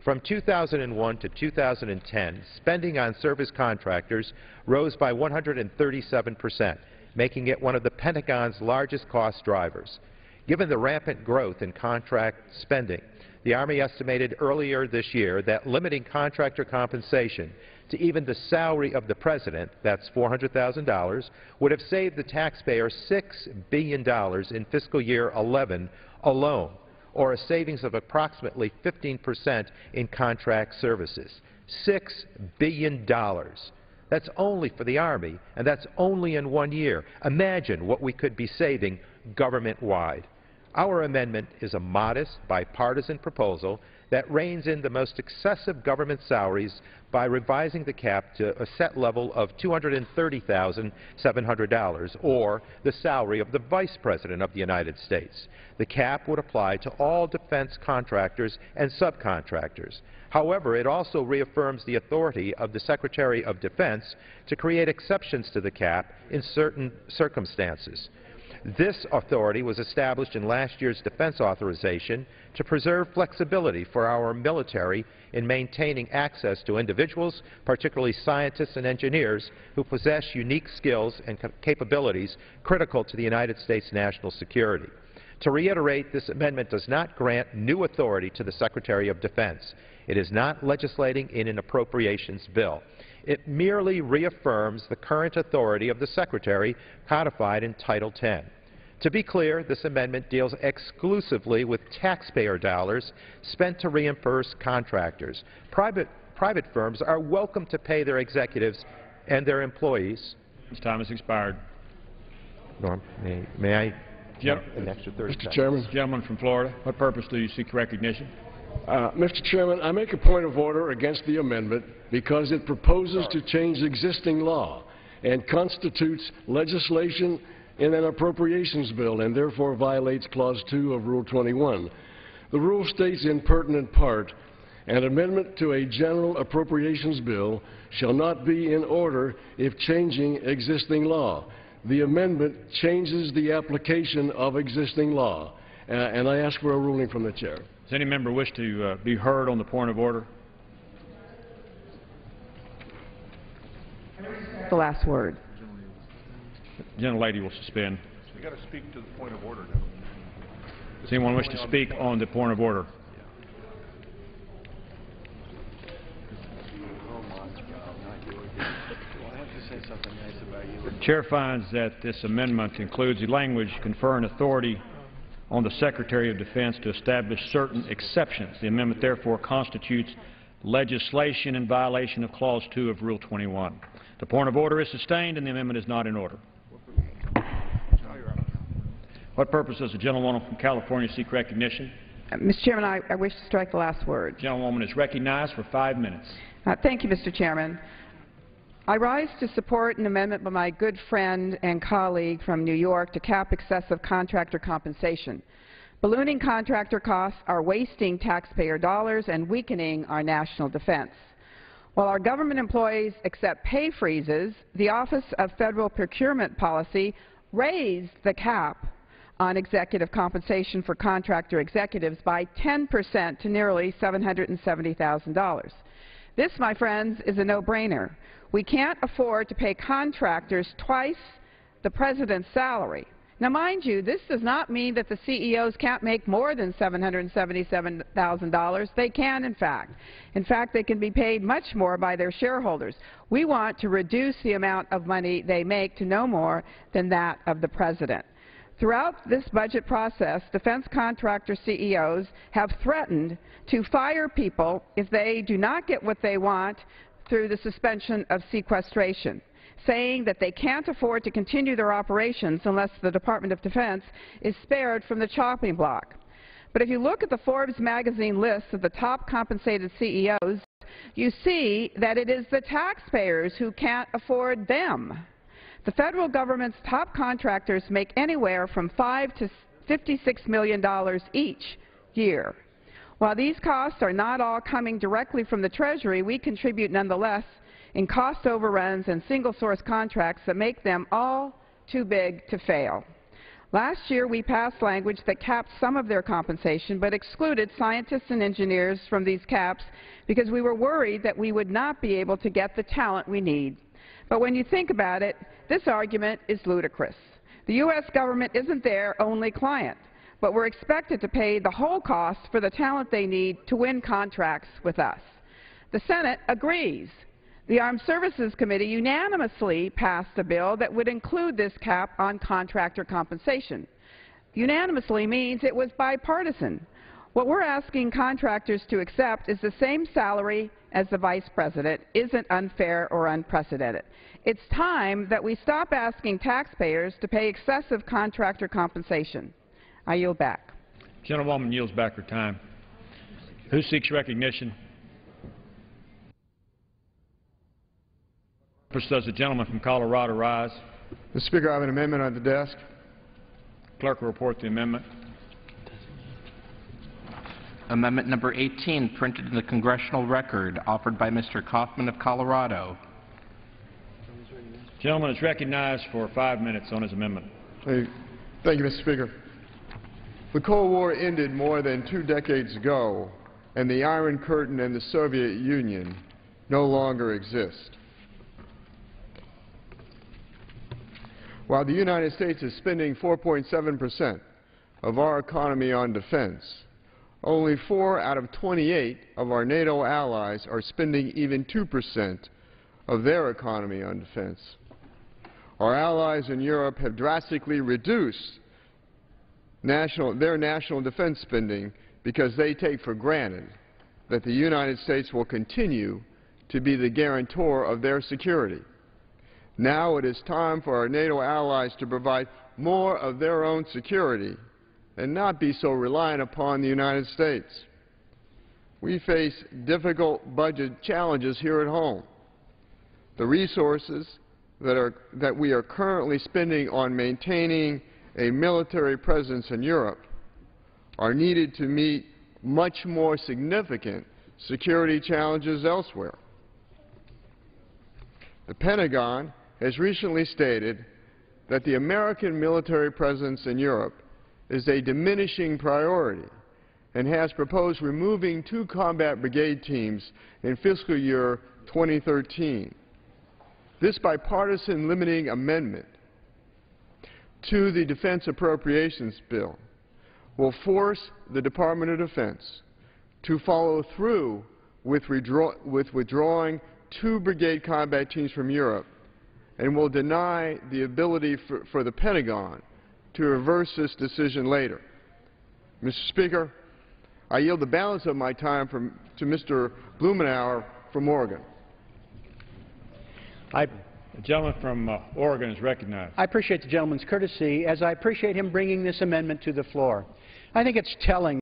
From 2001 to 2010, spending on service contractors rose by 137%, making it one of the Pentagon's largest cost drivers. Given the rampant growth in contract spending, the Army estimated earlier this year that limiting contractor compensation to even the salary of the President, that's $400,000, would have saved the taxpayer $6 billion in fiscal year 11 alone, or a savings of approximately 15% in contract services. $6 billion. That's only for the Army, and that's only in 1 year. Imagine what we could be saving government-wide. Our amendment is a modest, bipartisan proposal that reins in the most excessive government salaries by revising the cap to a set level of $230,700, or the salary of the Vice President of the United States. The cap would apply to all defense contractors and subcontractors. However, it also reaffirms the authority of the Secretary of Defense to create exceptions to the cap in certain circumstances. This authority was established in last year's defense authorization to preserve flexibility for our military in maintaining access to individuals, particularly scientists and engineers, who possess unique skills and capabilities critical to the United States national security. To reiterate, this amendment does not grant new authority to the Secretary of Defense. It is not legislating in an appropriations bill. It merely reaffirms the current authority of the Secretary codified in Title X. To be clear, this amendment deals exclusively with taxpayer dollars spent to reimburse contractors. Private firms are welcome to pay their executives and their employees. His time has expired. Norm, may I? Yep. An extra 30 Mr. seconds. Chairman. Gentleman from Florida, what purpose do you seek recognition? Mr. Chairman, I make a point of order against the amendment because it proposes to change existing law and constitutes legislation in an appropriations bill and therefore violates Clause 2 of Rule 21. The rule states in pertinent part, an amendment to a general appropriations bill shall not be in order if changing existing law. The amendment changes the application of existing law, and I ask for a ruling from the chair. Does any member wish to be heard on the point of order? The last word. The gentlelady will suspend. You've got to speak to the point of order now. Does anyone wish to speak on the point of order? The chair finds that this amendment includes the language conferring authority on the Secretary of Defense to establish certain exceptions. The amendment therefore constitutes legislation in violation of Clause 2 of Rule 21. The point of order is sustained and the amendment is not in order. What purpose does the gentlewoman from California seek recognition? Mr. Chairman, I wish to strike the last word. The gentlewoman is recognized for 5 minutes. Thank you, Mr. Chairman. I rise to support an amendment by my good friend and colleague from New York to cap excessive contractor compensation. Ballooning contractor costs are wasting taxpayer dollars and weakening our national defense. While our government employees accept pay freezes, the Office of Federal Procurement Policy raised the cap on executive compensation for contractor executives by 10% to nearly $770,000. This, my friends, is a no-brainer. We can't afford to pay contractors twice the President's salary. Now, mind you, this does not mean that the CEOs can't make more than $777,000. They can, in fact. In fact, they can be paid much more by their shareholders. We want to reduce the amount of money they make to no more than that of the President. Throughout this budget process, defense contractor CEOs have threatened to fire people if they do not get what they want through the suspension of sequestration, saying that they can't afford to continue their operations unless the Department of Defense is spared from the chopping block. But if you look at the Forbes magazine list of the top compensated CEOs, you see that it is the taxpayers who can't afford them. The federal government's top contractors make anywhere from $5 to $56 million each year. While these costs are not all coming directly from the Treasury, we contribute nonetheless in cost overruns and single-source contracts that make them all too big to fail. Last year, we passed language that capped some of their compensation but excluded scientists and engineers from these caps because we were worried that we would not be able to get the talent we need. But when you think about it, this argument is ludicrous. The U.S. government isn't their only client, but we're expected to pay the whole cost for the talent they need to win contracts with us. The Senate agrees. The Armed Services Committee unanimously passed a bill that would include this cap on contractor compensation. Unanimously means it was bipartisan. What we're asking contractors to accept is the same salary as the Vice President isn't unfair or unprecedented. It's time that we stop asking taxpayers to pay excessive contractor compensation. I yield back. Gentlewoman yields back her time. Who seeks recognition? Does the gentleman from Colorado rise? Mr. Speaker, I have an amendment on the desk. Clerk will report the amendment. Amendment number 18, printed in the Congressional Record, offered by Mr. Kaufman of Colorado. The gentleman is recognized for 5 minutes on his amendment. Thank you, Mr. Speaker. The Cold War ended more than 2 decades ago, and the Iron Curtain and the Soviet Union no longer exist. While the United States is spending 4.7% of our economy on defense, only 4 out of 28 of our NATO allies are spending even 2% of their economy on defense. Our allies in Europe have drastically reduced their national defense spending because they take for granted that the United States will continue to be the guarantor of their security. Now it is time for our NATO allies to provide more of their own security and not be so reliant upon the United States. We face difficult budget challenges here at home. The resources that we are currently spending on maintaining a military presence in Europe are needed to meet much more significant security challenges elsewhere. The Pentagon has recently stated that the American military presence in Europe is a diminishing priority and has proposed removing 2 combat brigade teams in fiscal year 2013. This bipartisan limiting amendment to the Defense Appropriations Bill will force the Department of Defense to follow through with withdrawing 2 brigade combat teams from Europe, and will deny the ability for the Pentagon to reverse this decision later. Mr. Speaker, I yield the balance of my time to Mr. Blumenauer from Oregon. The gentleman from Oregon is recognized. I appreciate the gentleman's courtesy, as I appreciate him bringing this amendment to the floor. I think it's telling